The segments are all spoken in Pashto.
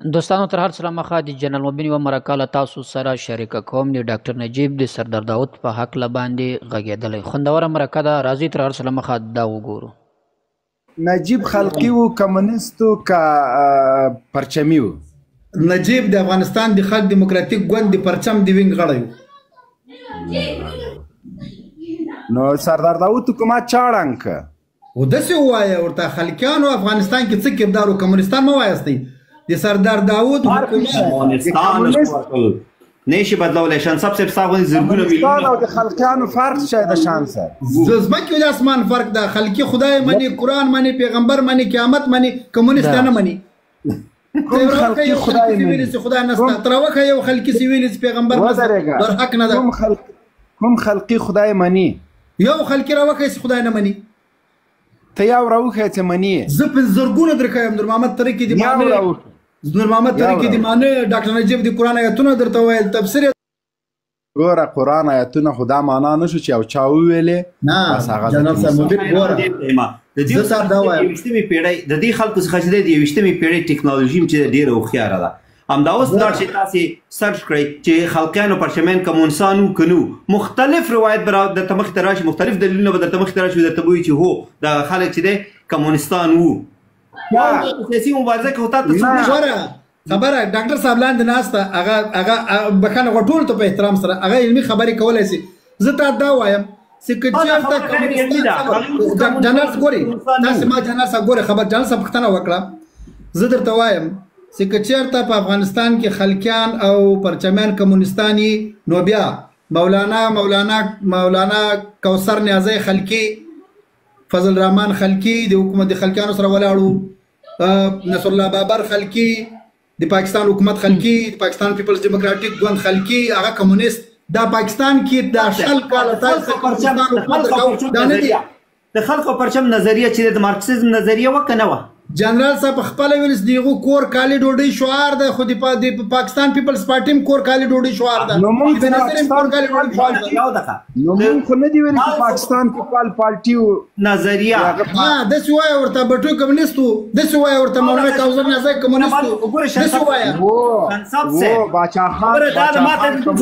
دوستانو تر هر څه مخه د جنرال مبین یوه مرکه له تاسو سره شریکه کوم. د ډاکټر نجیب د سردار داود په هکله باندې غږېدلی خوندوره مرکه ده. راځئ تر هر څه مخه دا وګورو. نجیب خلقي و کمونیست و که پرچمي و؟ نجیب د افغانستان د خلق دیموکراتیک ګوند د پرچم د وینګ غړی و. نو سردار داود حکومت چاړنګ که و داسې ووایه ورته خلقیانو افغانستان کې څه کردار و کمونستان مه وایستئ. د سردار داود حکومت نشي بدلولی. شانصب صاحب ساغونې زرګونه میلیونه او د خلقیانو فرق څه د شان صاحب؟ د ځمکې او د اسمان فرق ده. خلقي خدای مني، قرآن مني، پیغمبر مني، قیامت مني، کمونست نه مني. کوم خلقي خدای مني؟ خدای نسته. تر وخه یو خلقي چې ویلي چې پیغمبر بر حق نه ده. کوم خلقي خدای مني؟ یو خلقي راوخی چې خدای نه مني. ته یو راوخی چې مني؟ زه په زرګونه درښیم. نور محمد طریقې د معنی نور محمد طریقې د معنی ډاکټر نجیب د قرآن آیتونه درته ویل تفسیر ګوره قرآن آیتونه خو دا معنا نه شو چې یو چا وویلې. نه جنرال صاحب مبین ګوره د یویشتمې پیړۍ د دې خلکو څخه چې دی د یویشتمې پیړۍ ټکنالوژي چې ډېره هوښیاره ده. همدا اوس لاړ چې تاسې سرچ کړئ چې خلقیانو پرچمین کمونستان وو که نه وو، مختلف روایت به درته مخې ته راشي، مختلف دلیلونه به درته مخې ته راشي، درته به وایي چې هو دغه خلک چې دی کمونستان وو. سیاسي مبارزه کې خو تا ته څوک خبره ډاکټر صاحب لاندې ناسته هغه بخښنه غواړم ټولو ته په احترام سره هغه علمي خبرې کولی شي. زه تا دا وایم چې که چېرته جنرال ګورې تاسې ما جنرال صاحب ګورې خبر جنرال صاحب پوښتنه وکړه. زه درته وایم چې که چېرته په افغانستان کې خلقیان او پرچمیان کمونستان یي نو بیا مولانا کوثر نیازی خلقي، فضل الرحمن خلقي د حکومت د خلقیانو سره ولاړو، نصر الله بابر خلقي د پاکستان حکومت خلقي، د پاکستان پیپلز ډیموکراټیک ګوند خلقي، هغه کمونیست. دا پاکستان کې دا شل کاله تاسو پاکستان حکومت دا نه دي. د خلکو پرچم نظریه چې د مارکسیزم نظریه وه که نه وه؟ جنرال صاحب خپله ویل چې د هغو کور کالي ډوډۍ شعار ده، خو د پاکستان پیپلز پارټي هم کور کالي ډوډۍ شعار ده. نو موږ خو نه دي ویلي چې پاکستان پیپل پارټي نظریه داسې وایه ورته بټوی کمونیست و، داسې وایه ورته مولانا کوثر نیازی کمونیست و، داسې وایه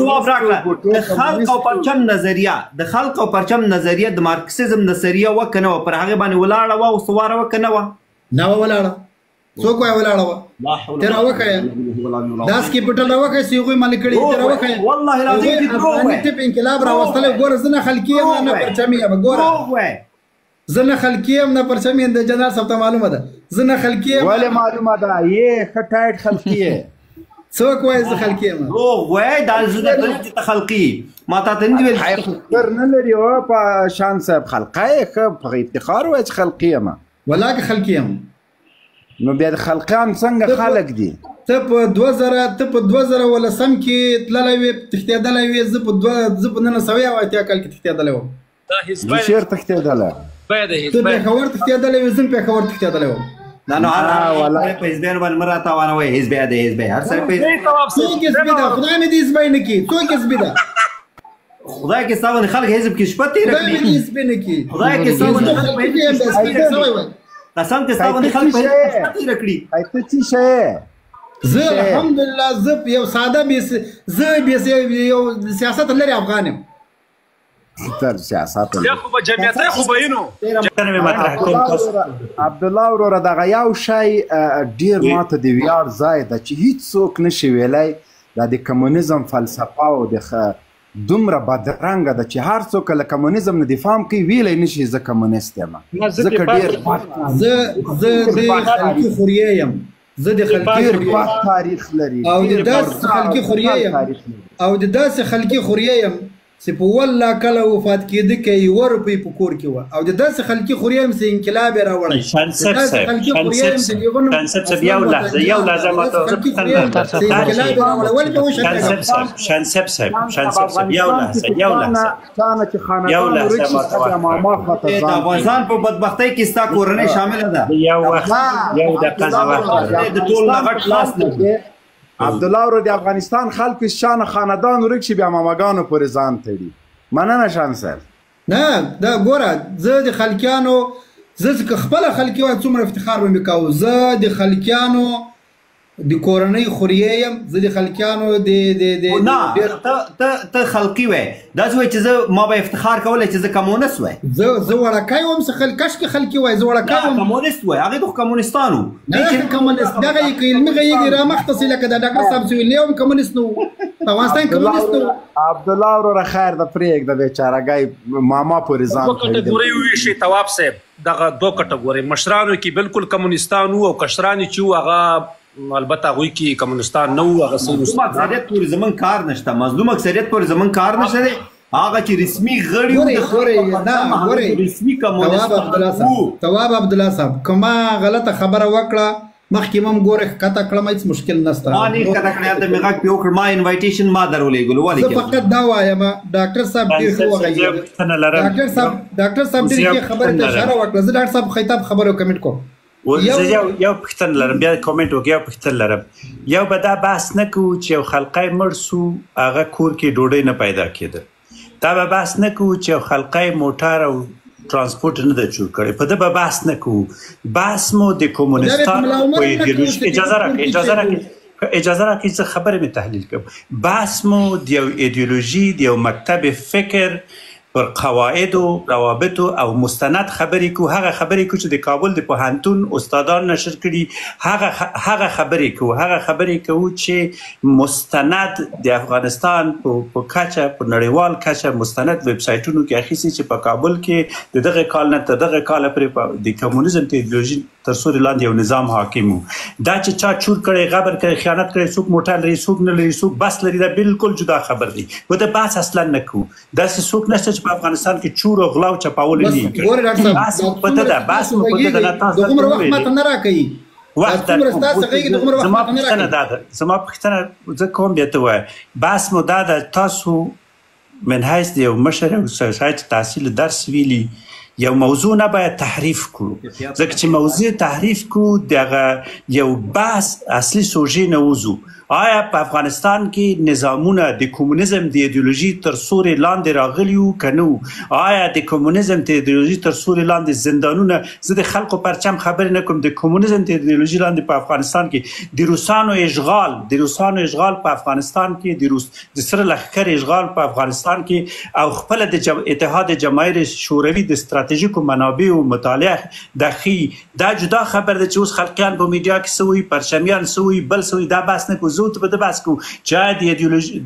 جواب راکړه. د خلق او پرچم نظریه د مارکسیزم نظریه وه که نه وه؟ پر هغې باندې ولاړه وه او سواره وه که نه وه؟ نه وه ولاړه. څوک وایه ولاړه وه؟ ته راوښیه داس کیپټل راوښیه چې هغوی مالي کړي. ته راوښیه افغاني ټیپ انقلاب راوستلی. ګوره زه نه خلقي یم نه پرچمي یم. ګوره زه نه خلقي یم نه پرچمي یم. د جنرال صاحب ته معلومه ده زه نه خلقي یم. ولې معلومه ده؟ یې ښه ټایټ خلقي یې. څوک وایي زه خلقي یم؟ دروغ وایي. دا زه درته چې ته خلقي ما تا ته نه دي ویل. فکر نه لري هو په شان صاحب خلقه یې ښه په افتخار وایي چې خلقي یم. والله که خلقي یم نو بیا د خلقیان څنګه خلک دي؟ ته په 2010 کې تللی وې تښتېدلی وې. زه په 1980 کال کې تښتېدلی وم. زه چېرته تښتېدلی؟ ته پېښور تښتېدلی وې، زه هم پېښور تښتېدلی وم. نه نو په حزبیانو باندې مه راتاوانوئ. حزبیه دی حزبی هر سړی په څوک حزبي ده؟ خدای مې دې حزبی نه کړي. څوک حزبي ده؟ خدای کې ستا باندې خلک حزب کې شپه تېره خدای مې دې حزبي نه کړي. خدای کې ستا باندې خلک په حزب کې قسم کې ستا باندې خلک په حزب کې شپه تېره کړي. ته څه شی یې؟ زه الحمدلله زه یو ساده یو سیاست لري افغان یم. تر سیاست خو به جمعیتۍ خو به اینو عبدالله وروره دغه یو شی ډېر ماته د ویاړ ځای ده چې هیڅوک نشي ویلی دا د کمونیزم فلسفه او د دومره بدرنګه ده چې هر څوک له کمونیزم نه دفاع هم کوي ویلی نشي زه کمونیست یم. ځکه ډېر زه د خلقي خوریه یم. زه د ډېر بد تاریخ لري او د داسې خلقي خوریه یم چې په والله کله وفات کېده که 1 روپۍ په کور کې وه. او د داسې خلقي خوریه یم چې انقلاب یې راوړی. شانصب صاحب یو لحظه ما ته شانصب صاحب یو لحظه د افغانستان په بدبختۍ کې ستا کورنۍ شامله ده. یو دقیقه د ټول نه غټ لاس دی. عبدالله ورو د افغانستان خلکو شان خاندان ورک شي بیا ماماګانو پورې ځان تړي. مننه شان صاحب. نه دا ګوره زه د خلقیانو زه که خپله خلقي وای څومره افتخار به مې کاوه. زه د خلقیانو د کورنۍ خوریه یم زه د خلکیانو نه ته خلقي وای داسې وای چې زه ما به افتخار کولی چې زه کمونست وای زه وړکی وم څه کشکې خلکي وای زه وړکی وم کمونست وای هغې خو کمونستان وو نه کمونست دغه یې که علمي غږېږي رامخته سي لکه د ډاکټر صاحب چې ویلي هم کمونست نه وو په افغانستان کمونست نه وو عبدالله وروره خیر د پرېږده بیچارهګی ماما پورې ځان دوه کټګورۍ وویشي تواب صاحب دغه دوه کټګورۍ مشرانو کې بالکل کمونستان وو او کشران چې وو هغه البته هغوی کې کمونستان نه وو هغه مظلوم اکثریت پورې زمونږ کار نشته مظلوم اکثریت پورې زمونږ کار نشته دی هغه چې رسمي غړي رسمي کمونست تواب عبدالله صاحب کومه غلطه خبره وکړه مخکې مم ګوره ښکته کړم هېڅ مشکل نشته ما نه ښکته کړی هلته مې غږ پې وکړ ما انوایټیشن ما درولېږلو ولې زه فقط دا وایم ډاکټر صاحب ډېر ښه وغږېږي ډاکټر صاحب ډېرې ښې خبرې ته اشاره وکړه زه ډاکټر صاحب خطاب خبرو کمنټ کوم زه یو پوښتنه لرم بیا کومنټ وکړه یو پوښتنه لرم یو به دا بحث نه کوو چې یو خلقی مړ سو هغه کور کې ډوډۍ نه پیدا کېده دا به بحث نه کوو چې یو خلقی موټر او ترانسپورټ نه ده جوړ کړی په ده به بحث نه کوو بحث مو د کمونستان په ایډیولوژي اجازه راکړئ زه خبرې مې تحلیل کوم بحث مو د یو ایډیولوژي د یو مکتب فکر پر قواعدو روابطو او مستند خبرې کو هغه خبرې کو چې د کابل د پوهنتون استادان نشر کړي هغه خبرې کو چې مستند د افغانستان په کچه په نړیوال کچه مستند ویب سایټونو کې اخیستي چې په کابل کې د دغه کال نه تر دغه کاله پورې د کمونیزم ته ایډیولوژي تر سوري لاندې یو نظام حاکم وو دا چې چا چور کړی غبر کړی خیانت کړی څوک موټر لري څوک نه لري څوک بس لري دا بالکل جدا خبر دی په د بحث اصلا نه کوو داسې څوک نشته چې په افغانستان کې چور او غلا او چپاول نه کوي بحث پته ده بحث پته ده تاسو دغه وخت ماته نه راکوي وخت زما پوښتنه زه کوم بیا ته وایم بحث مو دا ده تاسو من حیث د یو مشر او سایت تحصیل درس ویلي یو موضوع نه باید تحریف کړو ځکه چې موضوع تحریف کړو دغه یو بحث اصلي سوژې نه وځو آیا په افغانستان کې نظامونه د کمونیزم د ایډیولوژي تر سوري لاندې راغلي وو که نه وو آیا د کمونیزم د ایډیولوژي تر سوري لاندې زندانونه زه د خلکو پرچم خبرې نه کوم د کمونیزم د ایډیولوژي لاندې په افغانستان کې د روسانو اشغال په افغانستان کې د سره لښکر اشغال په افغانستان کې او خپله د اتحاد جماهیر شوروي د ستراتیژیکو منابعو مطالعه د ښیي دا جدا خبر ده چې اوس خلقیان په میډیا کې څه وایي پرچمیان څه وایي بل څه وایي دا بحث نه کوو زه به د بحث کوو چې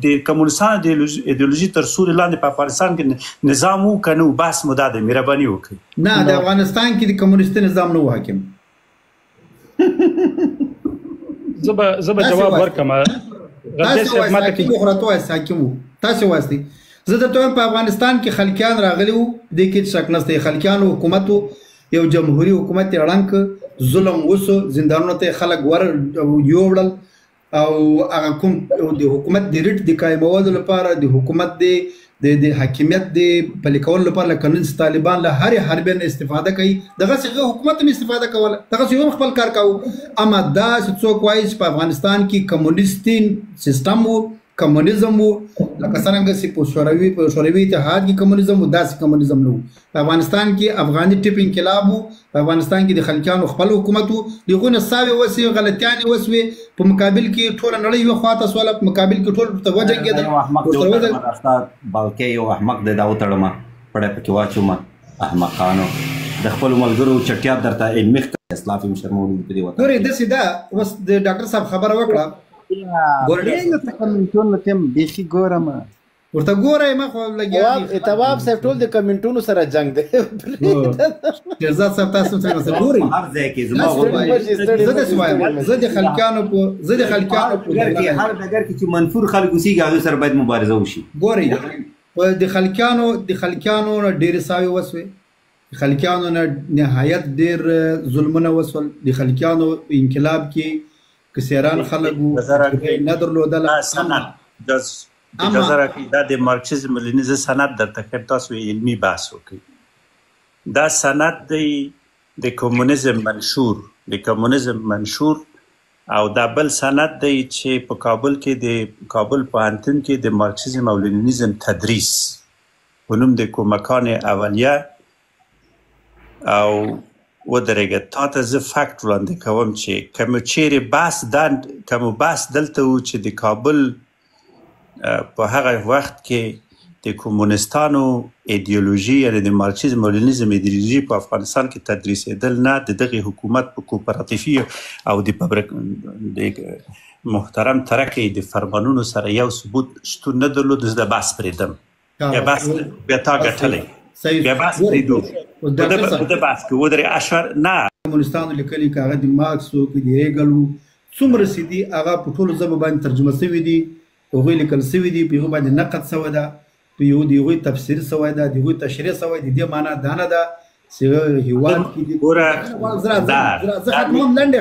د کمونستانو د ایډیولوژي تر سوري لاندې په افغانستان کې نظام وو که نه وو بحث مو دا دی مهرباني وکړئ نه د افغانستان کې د کمونستي نظام نه وو حاکم زه به جواب ورکړم تاسو وایئ زه درته وایم په افغانستان کې خلکیان راغلي وو دې کې شک نشته خلکیانو حکومت یو جمهوریت حکومت یې ړنګ ظلم وسو زندانونو ته خلک یوړل او هغه کوم د حکومت د ریټ د قایمولو لپاره د حکومت د حاکمیت د پلي کولو لپاره له کمونست طالبان له هرې حربې نه استفاده کوي دغسې حکومت هم استفاده کوله دغسې هم خپل کار کوو اما داسې څوک وایي چې په افغانستان کې کمونیستي سیستم وو کمونیزم وو لکه څرنګه چې په شوروي اتحاد کې کمونیزم وو داسې کمونیزم نه وو په افغانستان کې افغاني ټیپ انقلاب وو په افغانستان کې د خلکیانو خپل حکومت وو د هغوی نڅاوې وسوې غلطیانې وسوې په مقابل کې ټوله نړۍ یوه خواته سوله په مقابل کې ټول ورته وجنګېدل بلکې یو احمق دی دا وتړمه پړی پکې واچومه احمقانو د خپلو ملګرو چټیات درته علمي اسلافي مشر مولود په دې وطن ګورې داسې ده اوس د ډاکټر صاحب خبره وکړه کمنټونو ته بیخي ګورم ورته ګورئ ما خو لګیا تواب صاحب ټول د کمنټونو سره جنگ دی شهزاد صاحب تاسو څنګه ګورئ هر ځای کې زما زه داسې وایم زه د خلکیانو په هر ډګر کې چې منفور خلک اوسېږي هغوی سره باید مبارزه وشي ګورئ د خلکیانو نه ډېرې ساوې وسوې د خلکیانو نه نهایت ډېر ظلمونه وسول د خلکیانو انقلاب کې کسیران خلک نه درلودله اجازه راکړئ دا د مارکسیزم لینیزم سند درته ښیم تاسو علمي بحث وکړئ دا سند دی د کمونیزم منشور او دا بل سند دی چې په کابل کې د کابل پوهنتون کې د مارکسیزم او لینیزم تدریس په نوم د کمکان اولیه او ودرېږه تا ته زه فکټ وړاندې کوم چې که مو چیرې بحث دلته و چې د کابل په هغه وخت کې د کمونستانو ایدئولوژي یعنی د مارکسیزم او لینیزم ایدئولوژي په افغانستان کې تدریسېدل نه د دغې حکومت په کوپراتیفي او د محترم ترکې د فرمانونو سره یو ثبوت شتون نه درلود زه د بحث پرېږدم بیا بحث بیا تا ګټلی بیا بحث پرېږدو په ده بحث کې ودرې اشعار نه کمونستانو لیکلي که هغه د مارکس و که د هیګل و څومره چې دي هغه په ټولو ژبو باندې ترجمه شوي دي هغوی لیکل شوي دي په هغوی باندې نقد شوی ده په د هغوی تفسیر شوی ده د هغوی تشریح شوی د دې معنا دا نه ده چې هېواد کې دي زه ختموم لنډې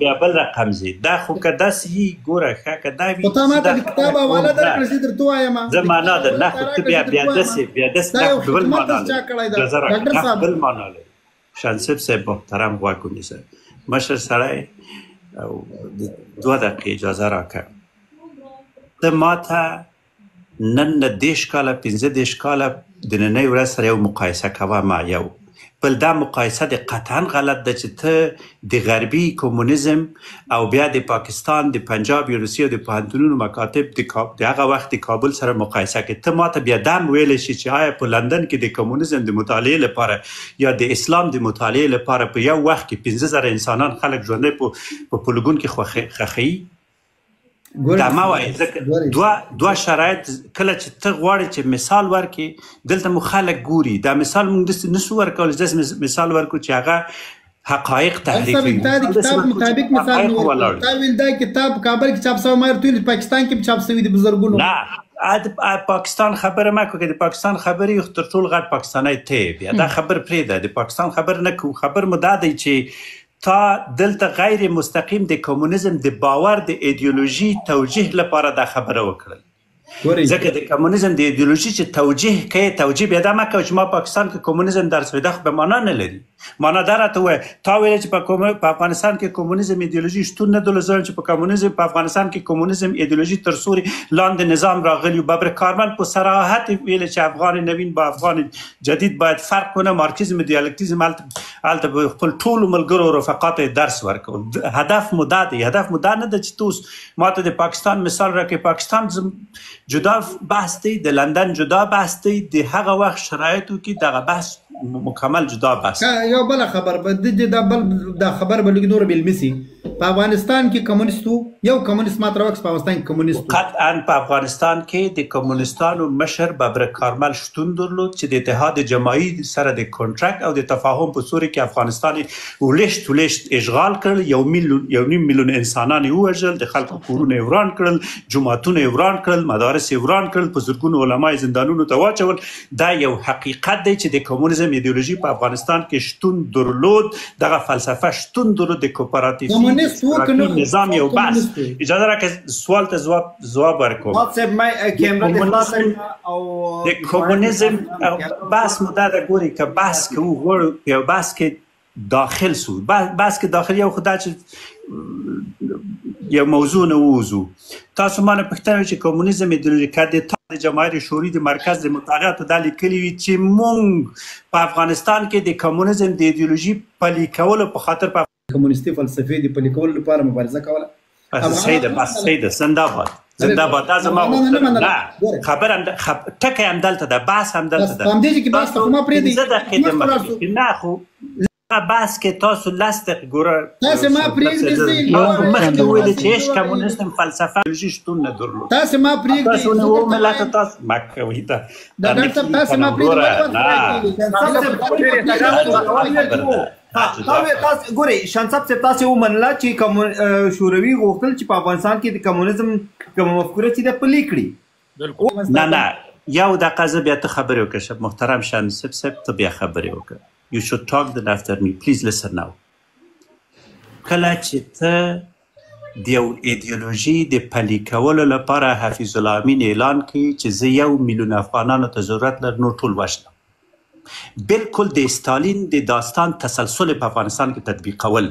بیا بل رقم ځي دا خو که داسې وي ګوره ښه که دا وي خو تا ماته د کتاب حواله درکړه چې درته ووایم زه معنا در نه خو ته بیا داسې بل معنا لري بل معنا لري شانصب صاحب محترم غوږ ونیسه مشر سړی او 2 دقیقې اجازه راکړه ته ماته نن نه 10 کاله 15 کاله د نننۍ ورځ سره یو مقایسه کوه ما یو بل دا مقایسه د قطعا غلط ده چې ته د غربي کمونیزم او بیا د پاکستان د پنجاب یا روسیې د پوهنتونونو مکاتب د هغه وخت د کابل سره مقایسه کوي ته ماته بیا دم ویلی شي چې آیا په لندن کې د کمونیزم د مطالعې لپاره یا د اسلام د مطالعې لپاره په یو وخت کې 15000 انسانان خلک ژوندی په پولګون کې خوښوي دا ما وایي ځکه دوه شرایط کله چې ته غواړې چې مثال ورکړې دلته مو خلک ګوري دا مثال موږ داسې نسو ورکولی داسې مثال ورکړو چې هغه حقایق تحریفوي تا د کتاب مطابق مثال تا ویل دا کتاب کابل کې چاپ شوی ما ورته ویل پاکستان کې چاپ شوي دي بزرګونو نه پاکستان خبره مه کوه که د پاکستان خبرې تر ټولو غټ پاکستانی ته بیا دا خبر پرېږده د پاکستان خبر نه کوو خبر مو دا دی چې تا دلته غیر مستقیم د کمونیزم د باور د ایدئولوژي توجیه لپاره دا خبره وکړل ځکه د کمونیزم د ایدئولوژي چې توجیه کوي توجیه بیا دا مه کوه چې ما پاکستان کې کمونیزم درس وایي دا خو به معنا نه لري معنا دا راته ووایه تا ویل چې په افغانستان کې کمونیزم ایدئولوژي شتون نه درلود زه چې په افغانستان کې کمونیزم ایدئولوژي تر سوري لاندې نظام راغلی و ببر کارمن په صراحت ویل چې افغان نوین با افغان جدید باید فرق کنه مارکسیزم دیالکتیزم هلته به خپل ټولو ملګرو رفقات درس ورکول هدف مو دا دی هدف مو دا نه ده چې توس ماته د پاکستان مثال راکړې پاکستان جدا بحث دی د لندن جدا بحث دی د هغه وخت شرایطو کې دغه بحث مکمل جدا بحث یو بل خبر دا خبر به لږ نور بلمسي په افغانستان کې کمونیست یو کمونیست ماته راوکس په افغانستان کې کمونیست قطعا په افغانستان کې د کمونیستانو مشر ببر کارمل شتون درلود چې د اتحاد جماعي سره د کانټراکټ او د تفاهم په صورت کې افغانستان ولشت اشغال کړل 1.5 میلیون انسانان ووژل د خلکو کورونه وران کړل جماعتونه وران کړل مدارس وران کړل په زرګونو علما زندانونو ته واچول دا یو حقیقت دی چې د کمونیزم ایدئولوژي په افغانستان کې شتون درلود دغه فلسفه شتون درلود د کوپراتیفي نظام یو بحث اجازه راکړه سوال ته جواب ورکوم د کمونیزم بحث مو دا ده ګورئ که بحث کوو غواړو یو بحث کې داخل سو بحث کې داخل یو خو دا چې یو موضوع نه ووځو تاسو ما نه پوښتنه چې کمونیزم ایدئولوژي که د اتحاد جماهیر شوروي د مرکز د مطالعاتو دا لیکلي وي چې موږ په افغانستان کې د کمونیزم د ایدئولوژي پلي کولو په خاطر په کمونیستي فلسفې د پلي کولو لپاره مبارزه کوله صحیح ده زنده‌باد دا زما نه خبر هم ټکی هم دلته ده بحث هم دلته ده همدې چې بحث ته ما پرېږدي نه خو بحث کې تاسو 10 دقیقې ګوره تاسو ما پرېږدئ مخکې ویلې چې هیڅ کمونیزم فلسفه ایدئولوژي شتون نه درلود تاسو ما پرېږدئ تاسو نه و ملت تاسو ما کوي دا ډاکټر تاسو ما پرېږدئ ګورئ شانصب صاحب تاسو ومنله چې شوروي غوښتل چې په افغانستان کې د کمونیزم کومه مفکوره چې ده پلې کړي نه یو دقیقه زه بیا ته خبرې وکړه محترم شانصب صاحب ته بیا خبرې وکړه You should talk then after me. Please listen now. کله چې ته د یو ایدئولوژي د پلي کولو لپاره حفیظ الله امین اعلان کړي چې زه 1 میلیون افغانانو ته ضرورت لرم نو ټول وژنم بالکل د ستالین د داستان تسلسل په افغانستان کې تطبیقول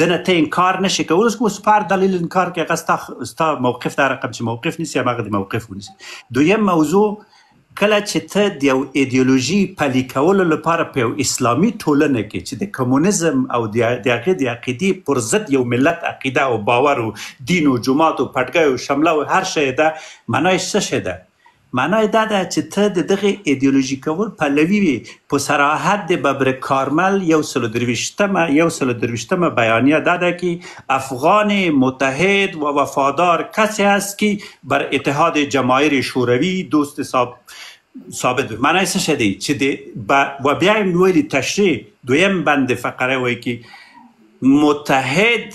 دنه ته انکار نشي کولی اوس پر دلیل انکار کې هغه ستا موقف دا رقم چې موقف نیسي هماغه د موقف ونیسي دویم موضوع کله چې ته د یو ایدیولوژي پلي کولو لپاره په یو اسلامي ټولنه کې چې د کمونیزم او د هغې د عقیدې پر ضد یو ملت عقیده او باور او دین او جماعت او پټګۍ او شمله او هر شی ده، معنا یې څه شی ده؟ معنا یې دا ده چې ته د دغې ایدیولوژي کول پلوي وي. په صراحت د ببر کارمل 123 بیانیه دا ده که افغان متحد و وفادار کسی است که بر اتحاد جماهیر شوروی دوست ثابت بود. معنی څه شی دی چې و بیا یې ویلي تشریح دویم بند فقره وایي که متحد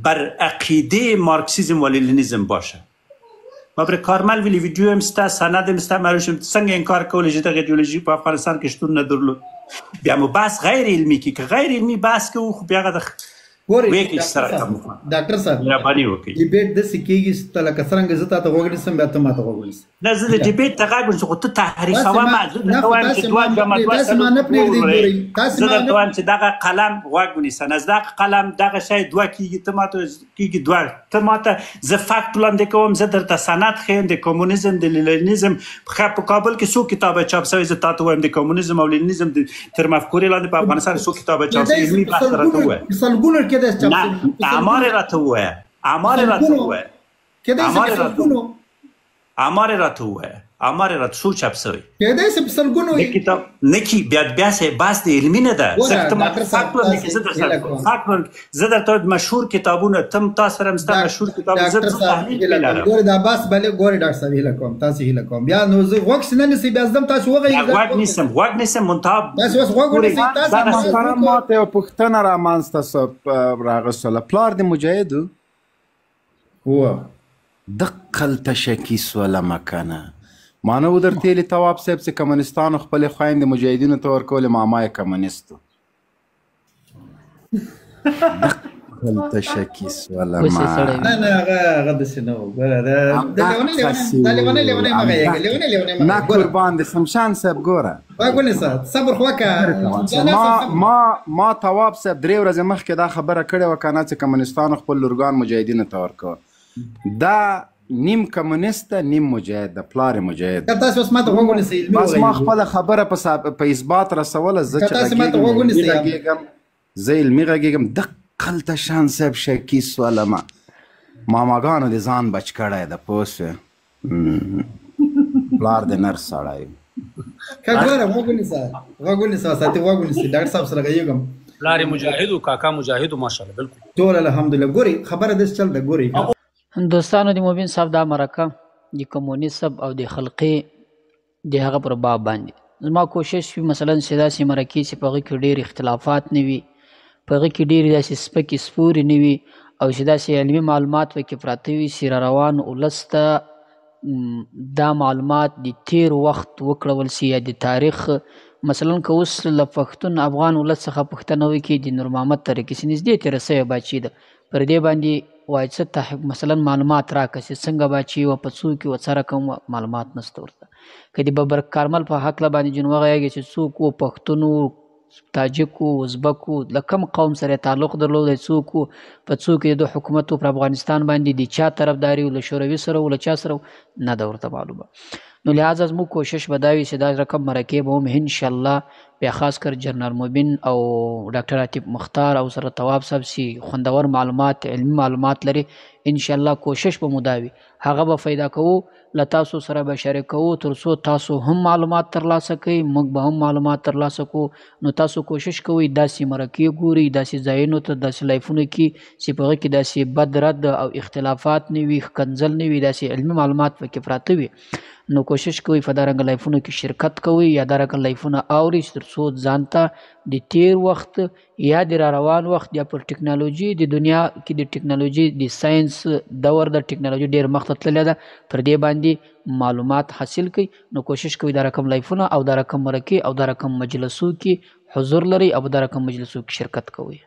بر عقیده مارکسیزم و لنینیزم باشه. بابر کارمل ویلی ویدیو هم سته، سند هم سته، معلوم څنګه انکار کولی چې دغه ایدیولوژي په افغانستان کې شتون نه درلود. بیا مو بحث غیر علمي کې که غیر علمي بحث کوو خو بیا هغه د ډاکټر صاحب ډیبیټ داسې کېږي چې لکه څرنګه زه تا ته غوږ نیسم بیا ته ما ته غوږ نیسې. نه زه د ډیبیټ ته غږ ونیسم خو ته تحریفوه ما. زه درته وایم چې دغه قلم غوږ ونیسه، نه دغه قلم دغه شی دوه کېږي، ته ما ته کېږي دوه. ته ما ته زه فکت وړاندې کوم، زه درته سند ښیم د کمونیزم د لینیزم. په کابل کې څو کتابه چاپ شوي، زه تا ته وایم د کمونیزم او لینیزم تر مفکورې لاندې په افغانستان څو کتابه چاپ شوي، علمي بحث راته ووایه. نه آمار راته ووایه، آمار راته ووایه، آمار راته ووایه، آمار راته څو چاپ شوي کېدای شي په سلګونو د کتاب نه کي. بیا بحث د علمي نه ده. زه درته مشهور کتابونه تا سره هم ستا مشهور کتابونه زه تحلیل کې لرم. ګورې دا بحث بلې ګورې ډاکټر صاحب هیله کوم تاسې هیله کوم بیا نو زه غوږ نه نیسئ بیا زدم تاسو غوږ نیسم منتها تاسو اوس غوږ ونیسئ. محترم ما ته یو پوښتنه رامنځته راغستله. پلار د مجاهد و دقل تشکیس ولمه کنه ما نه ودرتېلي تواب صاحب چې کمونستانو خپلې خویندې مجاهدینو ته ورکولې ماما یې کمونیستو. دقل تشکیس ولمه نه هغه داسې نه و. نه قربان د شمشان صاحب ګوره غوږ ونیسه صبر خو وکړه. ما تواب صاحب 3 ورځې مخکې دا خبره کړې وه که نه چې کمونستانو خپل لورګان مجاهدینو ته ورکوه. دا نیم کمونیست نیم مجاهد د پلار مجاهد. تاسو اوس ماته غوږ ونیسئ. بس ما خپله خبره په اثبات رسوله. زه چې علمي غږېږم دقلته شان صاحب شکیس ولمه ماماګانو د ځان بچ کړی ده پوه شوې. پلار د نر سړی که ګوره غوږ ونیسه ساتي غوږ ونیسئ. ډاکټر صاحب سره غږېږم. پلار یې مجاهد و کاکا مجاهد و ماشاءالله بالکل ټول الحمدلله. ګورئ خبره داسې چل ده. ګورئ دوستانو د مبین صاحب دا مرکه د کمونیزم او د خلقي د هغه پر باب باندې زما کوشش وي مثلا چې داسې مرکې چې په هغې کې ډېر اختلافات نه وي، په هغې کې ډېرې داسې سپکې سپورې نه وي او چې داسې علمي معلومات پکې پراته وي چې را روان ولس ته دا معلومات د تیر وخت وکړول شي یا د تاریخ. مثلا که اوس له پښتون افغان ولس څخه پوښتنه وکړي د نور محمد ترکي چې نږدې تېره سوی باچي ده پر دې باندې وایي څه مثلا معلومات راکړه چې څنګه باچي وه په څوک وه څه رقم معلومات نشته ورته. که د ببر کارمل په هکله باندې جون وغږېږي چې څوک و پښتون و تاجک و ازبک و له کوم قوم سره تعلق درلودی، څوک و په څوک د حکومت پر افغانستان باندې د چا طرفداري و له شوروي سره و له چا سره نه ده ورته معلومه. نو لہذا زموږ کوشش به دا وي چې دا رقم مرکې به هم انشاءالله بیا خاص کر جنرال مبین او ډاکټر عاطف مختار او سره تواب صاحب چې خوندور معلومات علمي معلومات لري انشاءالله کوشش به مو دا وي هغه به پیدا کوو له تاسو سره به شریکوو تر څو تاسو هم معلومات ترلاسه کوئ موږ به هم معلومات ترلاسه کوو. نو تاسو کوشش کوئ داسې مرکې ګورئ داسې ځایونو ته داسې لایفونو کې چې په هغې کې داسې بد رد او اختلافات نه وي ښکنځل نه وي داسې علمي معلومات پکې پراته وي. نو کوشش کوئ په دا رنګه لایفونو کې شرکت کوئ یا دا رنګه لایفونه اورئ تر څو ځان ته د تیر وخت یا د را روان وخت یا پر ټکنالوژي د دنیا کې د ټکنالوژي د ساينس دور د ټکنالوژي ډېر مخته تللی ده پر دې باندې معلومات حاصل کړئ. نو کوشش کوئ دا رقم لایفونه او دا رقم مرکې او دا رقم مجلسو کې حضور لرئ او دا رقم مجلسو کې شرکت کوئ.